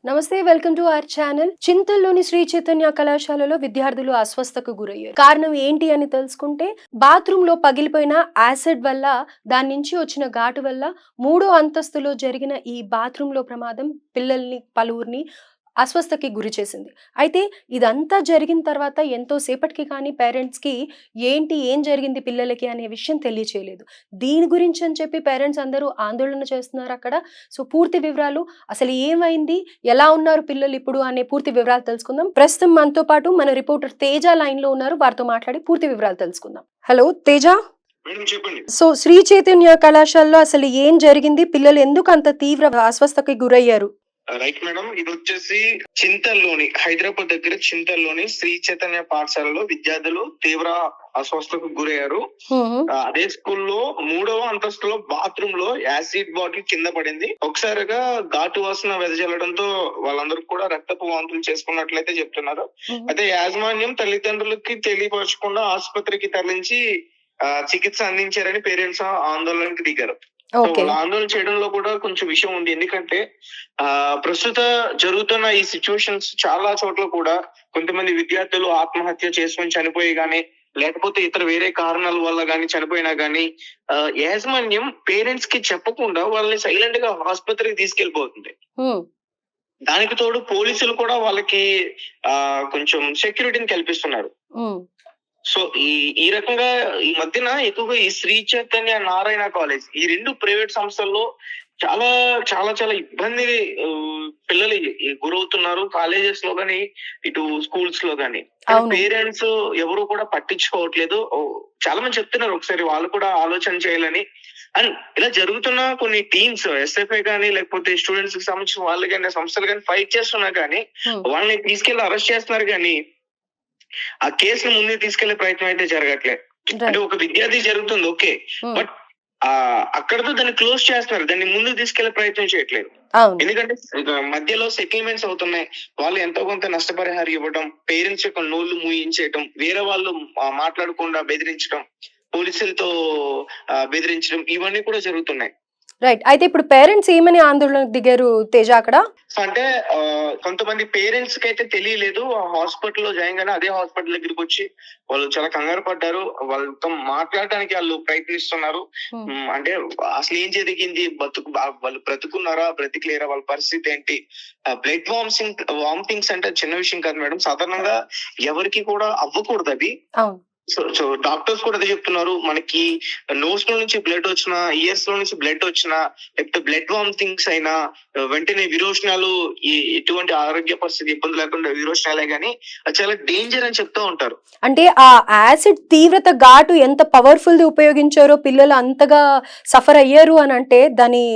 నమస్తే, welcome to our channel. చింతల్లోని శ్రీ చైతన్య కళాశాలలో విద్యార్థులు అస్వస్థకు గురయ్యారు. కారణం ఏంటి అని తెలుసుకుంటే, బాత్రూమ్ లో పగిలిపోయిన యాసిడ్ వల్ల, దాని నుంచి వచ్చిన ఘాటు వల్ల మూడో అంతస్తులో జరిగిన ఈ బాత్రూమ్ లో ప్రమాదం పిల్లల్ని పలువురిని అస్వస్థకి గురి చేసింది. అయితే ఇదంతా జరిగిన తర్వాత ఎంతో సేపటికి కానీ పేరెంట్స్కి ఏం జరిగింది పిల్లలకి అనే విషయం తెలియచేయలేదు. దీని గురించి అని చెప్పి పేరెంట్స్ అందరూ ఆందోళన చేస్తున్నారు అక్కడ. సో పూర్తి వివరాలు, అసలు ఏమైంది, ఎలా ఉన్నారు పిల్లలు ఇప్పుడు అనే పూర్తి వివరాలు తెలుసుకుందాం. ప్రస్తుతం మనతో పాటు మన రిపోర్టర్ తేజ లైన్ లో ఉన్నారు. వారితో మాట్లాడి పూర్తి వివరాలు తెలుసుకుందాం. హలో తేజ. చెప్పండి. సో శ్రీ చైతన్య కళాశాలలో అసలు ఏం జరిగింది, పిల్లలు ఎందుకు అంత తీవ్ర అస్వస్థకి గురయ్యారు? రైట్ మేడం, ఇది వచ్చేసి చింతల్లోని హైదరాబాద్ దగ్గర చింతల్లోని శ్రీ చైతన్య పాఠశాలలో విద్యార్థులు తీవ్ర అస్వస్థకు గురయ్యారు. అదే స్కూల్లో 3వ అంతస్తులో బాత్రూమ్ లో యాసిడ్ బాటిల్ కింద పడింది. ఒకసారిగా ఘాటు వాసన వెదజల్లడంతో వాళ్ళందరూ కూడా రక్తపు వాంతులు చేసుకున్నట్లయితే చెప్తున్నారు. అయితే యాజమాన్యం తల్లిదండ్రులకి తెలియపరచకుండా ఆసుపత్రికి తరలించి చికిత్స అందించారని పేరెంట్స్ ఆందోళనకి దిగారు. వాళ్ళ ఆందోళన చేయడంలో కూడా కొంచెం విషయం ఉంది. ఎందుకంటే ప్రస్తుత జరుగుతున్న ఈ సిచ్యువేషన్స్ చాలా చోట్ల కూడా కొంతమంది విద్యార్థులు ఆత్మహత్య చేసుకొని చనిపోయి గానీ, లేకపోతే ఇతర వేరే కారణాల వల్ల గానీ చనిపోయినా గానీ యాజమాన్యం పేరెంట్స్ కి చెప్పకుండా వాళ్ళని సైలెంట్ గా ఆసుపత్రికి తీసుకెళ్లిపోతుంది. దానికి తోడు పోలీసులు కూడా వాళ్ళకి కొంచెం సెక్యూరిటీని కల్పిస్తున్నారు. సో ఈ రకంగా ఈ మధ్యన ఎక్కువగా ఈ శ్రీ చైతన్య నారాయణ కాలేజ్, ఈ 2 ప్రైవేట్ సంస్థల్లో చాలా చాలా చాలా ఇబ్బంది పిల్లలు గురవుతున్నారు. కాలేజెస్ లో గానీ, ఇటు స్కూల్స్ లో గానీ. పేరెంట్స్ ఎవరు కూడా పట్టించుకోవట్లేదు. చాలా మంది చెప్తున్నారు ఒకసారి వాళ్ళు కూడా ఆలోచన చేయాలని. అండ్ ఇలా జరుగుతున్న కొన్ని టీమ్స్, ఎస్ఎఫ్ఐ కానీ లేకపోతే స్టూడెంట్స్ కి సంబంధించిన వాళ్ళు కానీ సంస్థలు కానీ ఫైట్ చేస్తున్నా కానీ వాళ్ళని తీసుకెళ్లి అరెస్ట్ చేస్తున్నారు కానీ ఆ కేసును ముందుకు తీసుకెళ్లే ప్రయత్నం అయితే జరగట్లేదు. అంటే ఒక విద్యార్థి జరుగుతుంది ఓకే, బట్ అక్కడతో దాన్ని క్లోజ్ చేస్తున్నారు, దాన్ని ముందుకు తీసుకెళ్లే ప్రయత్నం చేయట్లేదు. ఎందుకంటే మధ్యలో సెటిల్మెంట్స్ అవుతున్నాయి. వాళ్ళు ఎంతో కొంత నష్టపరిహారం ఇవ్వడం, పేరెంట్స్ యొక్క నోళ్లు మూయించేయటం, వేరే వాళ్ళు మాట్లాడకుండా బెదిరించడం, పోలీసులతో బెదిరించడం, ఇవన్నీ కూడా జరుగుతున్నాయి. రైట్. అయితే ఇప్పుడు పేరెంట్స్ ఏమని ఆందోళనకు దిగారు తేజ అక్కడ? అంటే కొంతమంది పేరెంట్స్ కి అయితే తెలియలేదు. ఆ హాస్పిటల్లో జాయిన్ గానే అదే హాస్పిటల్ దగ్గరికి వచ్చి వాళ్ళు చాలా కంగారు పడ్డారు. వాళ్ళతో మాట్లాడడానికి వాళ్ళు ప్రయత్నిస్తున్నారు. అంటే అసలు ఏం జరిగింది, వాళ్ళు బ్రతుకున్నారా, బ్రతికలేరా, వాళ్ళ పరిస్థితి ఏంటి, బ్లడ్ వామిటింగ్స్ అంటే చిన్న విషయం కాదు మేడం. సాధారణంగా ఎవరికి కూడా అవ్వకూడదు అది. సో డాక్టర్స్ కూడా అదే చెప్తున్నారు. మనకి నోస్ లో నుంచి బ్లడ్ వచ్చినా, ఇయర్స్ లో నుంచి బ్లడ్ వచ్చినా, లేకపోతే బ్లడ్ వామిటింగ్స్ అయినా వెంటనే విరోచనాలు, ఎటువంటి ఆరోగ్య పరిస్థితి ఇబ్బంది లేకుండా విరోచనాలే గానీ అది చాలా డేంజర్ అని చెప్తూ ఉంటారు. అంటే ఆ యాసిడ్ తీవ్రత ఘాటు ఎంత పవర్ఫుల్ ది ఉపయోగించారో పిల్లలు అంతగా సఫర్ అయ్యారు అని అంటే దాని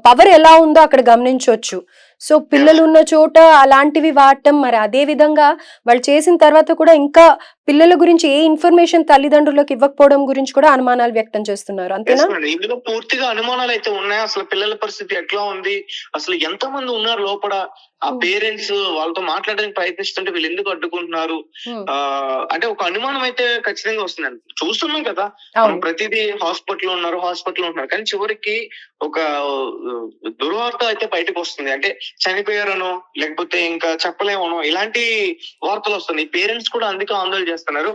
పవర్ ఎలా ఉందో అక్కడ గమనించవచ్చు. సో పిల్లలు ఉన్న చోట అలాంటివి వాడటం, మరి అదే విధంగా వాళ్ళు చేసిన తర్వాత కూడా ఇంకా పిల్లల గురించి ఏ ఇన్ఫర్మేషన్ తల్లిదండ్రులకు ఇవ్వకపోవడం గురించి కూడా అనుమానాలు వ్యక్తం చేస్తున్నారు. అంతేనా? ఇందులో పూర్తిగా అనుమానాలు అయితే ఉన్నాయి. అసలు పిల్లల పరిస్థితి ఎట్లా ఉంది, అసలు ఎంత మంది ఉన్నారు లోపల, ఆ పేరెంట్స్ వాళ్ళతో మాట్లాడడానికి ప్రయత్నిస్తుంటే వీళ్ళు ఎందుకు అడ్డుకుంటున్నారు, అంటే ఒక అనుమానం అయితే ఖచ్చితంగా వస్తుందండి. చూస్తున్నాం కదా, ప్రతిదీ హాస్పిటల్ ఉంటున్నారు, కానీ చివరికి ఒక దుర్వార్త అయితే బయటకు వస్తుంది. అంటే చనిపోయారనో లేకపోతే ఇంకా చెప్పలేమనో ఇలాంటి వార్తలు వస్తున్నాయి. పేరెంట్స్ కూడా అందుకే ఆందోళన చేస్తున్నారు.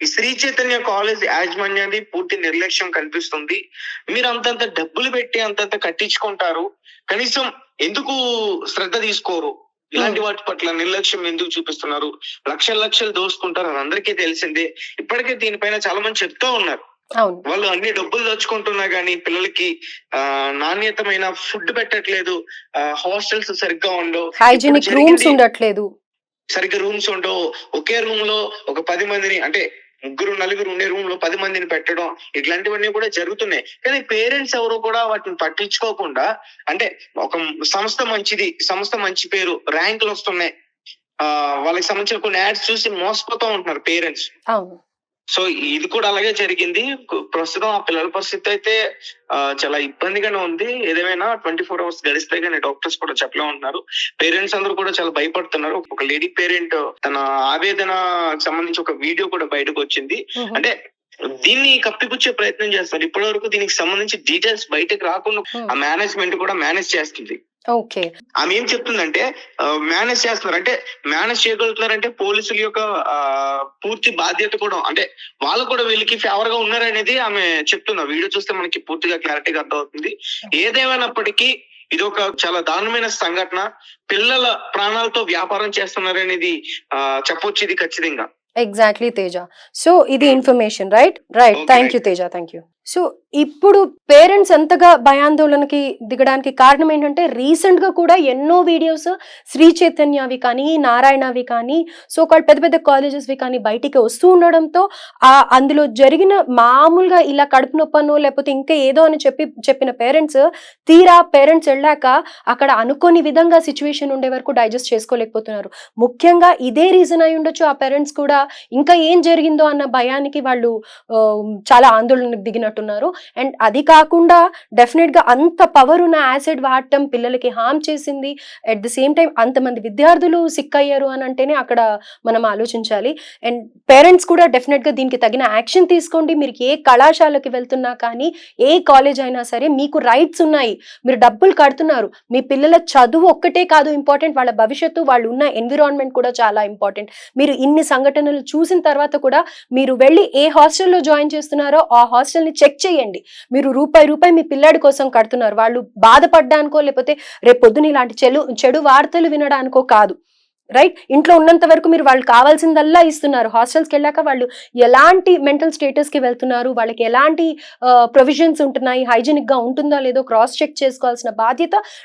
ఈ శ్రీ చైతన్య కాలేజ్ యాజమాన్యాన్ని పూర్తి నిర్లక్ష్యం కనిపిస్తుంది. మీరు అంతంత డబ్బులు పెట్టి అంతంత కట్టించుకుంటారు, కనీసం ఎందుకు శ్రద్ధ తీసుకోరు? ఇలాంటి వాటి పట్ల నిర్లక్ష్యం ఎందుకు చూపిస్తున్నారు? లక్షలు దోసుకుంటారు, అది అందరికీ తెలిసిందే. ఇప్పటికే దీనిపైన చాలా మంది చెప్తా ఉన్నారు. వాళ్ళు అన్ని డబ్బులు దోచుకుంటున్నా గానీ పిల్లలకి నాణ్యతమైన ఫుడ్ పెట్టట్లేదు, హాస్టల్స్ సరిగ్గా ఉండవు, హైజీనిక్ రూమ్స్ ఉండట్లేదు, సరిగ్గా రూమ్స్ ఉండవు. ఒకే రూమ్ లో ఒక 10 మందిని, అంటే 3-4 ఉండే రూమ్ లో 10 మందిని పెట్టడం, ఇట్లాంటివన్నీ కూడా జరుగుతున్నాయి. కానీ పేరెంట్స్ ఎవరు కూడా వాటిని పట్టించుకోకుండా, అంటే ఒక సంస్థ మంచిది, సంస్థ మంచి పేరు, ర్యాంకులు వస్తున్నాయి, వాళ్ళకి సంబంధించిన కొన్ని యాడ్స్ చూసి మోసపోతూ ఉంటున్నారు పేరెంట్స్. సో ఇది కూడా అలాగే జరిగింది. ప్రస్తుతం ఆ పిల్లల పరిస్థితి అయితే చాలా ఇబ్బందిగానే ఉంది. ఏదేమైనా 24 hours గడిస్తే గానీ డాక్టర్స్ కూడా చెప్పలే ఉంటున్నారు. పేరెంట్స్ అందరూ కూడా చాలా భయపడుతున్నారు. ఒక లేడీ పేరెంట్ తన ఆవేదన సంబంధించి ఒక వీడియో కూడా బయటకు వచ్చింది. అంటే దీన్ని కప్పిపుచ్చే ప్రయత్నం చేస్తారు. ఇప్పటి వరకు దీనికి సంబంధించి డీటెయిల్స్ బయటకు రాకుండా ఆ మేనేజ్మెంట్ కూడా మేనేజ్ చేస్తుంది. ఓకే. ఆమె ఏం చెప్తుందంటే మేనేజ్ చేస్తున్నారు, అంటే మేనేజ్ చేయగలుగుతున్నారంటే పోలీసుల యొక్క పూర్తి బాధ్యత కూడా, అంటే వాళ్ళు కూడా వీళ్ళకి ఫేవర్ గా ఉన్నారనేది ఆమె చెప్తున్నారు. వీడియో చూస్తే మనకి పూర్తిగా క్లారిటీగా అర్థమవుతుంది. ఏదేమైనప్పటికీ ఇది ఒక చాలా దారుణమైన సంఘటన. పిల్లల ప్రాణాలతో వ్యాపారం చేస్తున్నారనేది చెప్పొచ్చు ఇది ఖచ్చితంగా. ఎగ్జాక్ట్లీ తేజ. సో ఇది information, right? Okay, thank you Teja, thank you. So ఇప్పుడు పేరెంట్స్ ఎంతగా భయాందోళనకి దిగడానికి కారణం ఏంటంటే రీసెంట్ గా కూడా ఎన్నో వీడియోస్ శ్రీ చైతన్యవి కానీ, నారాయణవి కానీ, సో కాల్డ్ పెద్ద పెద్ద కాలేజెస్వి కానీ బయటికి వస్తూ ఉండడంతో అందులో జరిగిన మామూలుగా ఇలా కడుపు నొప్పనో లేకపోతే ఇంకా ఏదో అని చెప్పిన పేరెంట్స్ తీరా పేరెంట్స్ వెళ్ళాక అక్కడ అనుకోని విధంగా సిచ్యువేషన్ ఉండే వరకు డైజెస్ట్ చేసుకోలేకపోతున్నారు. ముఖ్యంగా ఇదే రీజన్ అయి ఉండొచ్చు ఆ పేరెంట్స్ కూడా ఇంకా ఏం జరిగిందో అన్న భయానికి వాళ్ళు చాలా ఆందోళనకు దిగినట్టున్నారు. అండ్ అది కాకుండా డెఫినెట్ గా అంత పవర్ ఉన్న యాసిడ్ వాడటం పిల్లలకి హార్మ్ చేసింది. అట్ ది సేమ్ టైం అంతమంది విద్యార్థులు సిక్ అయ్యారు అని అంటేనే అక్కడ మనం ఆలోచించాలి. అండ్ పేరెంట్స్ కూడా డెఫినెట్ గా దీనికి తగిన యాక్షన్ తీసుకోండి. మీరు ఏ కళాశాలకి వెళ్తున్నా కానీ, ఏ కాలేజ్ అయినా సరే మీకు రైట్స్ ఉన్నాయి. మీరు డబ్బులు కడుతున్నారు. మీ పిల్లల చదువు ఒక్కటే కాదు ఇంపార్టెంట్, వాళ్ళ భవిష్యత్తు, వాళ్ళు ఉన్న ఎన్విరాన్మెంట్ కూడా చాలా ఇంపార్టెంట్. మీరు ఇన్ని సంఘటనలు చూసిన తర్వాత కూడా మీరు వెళ్ళి ఏ హాస్టల్లో జాయిన్ చేస్తున్నారో ఆ హాస్టల్ని చెక్ చేయండి. మీరు రూపాయి మీ పిల్లాడి కోసం కడుతున్నారు. వాళ్ళు బాధపడ్డానికో లేకపోతే రేపు పొద్దున ఇలాంటి చెడు వార్తలు వినడానికో కాదు, రైట్? ఇంట్లో ఉన్నంత వరకు మీరు వాళ్ళు కావాల్సిందల్లా ఇస్తున్నారు. హాస్టల్స్కి వెళ్ళాక వాళ్ళు ఎలాంటి మెంటల్ స్టేటస్కి వెళ్తున్నారు, వాళ్ళకి ఎలాంటి ప్రొవిజన్స్ ఉంటున్నాయి, హైజీనిక్ గా ఉంటుందా లేదో క్రాస్ చెక్ చేసుకోవాల్సిన బాధ్యత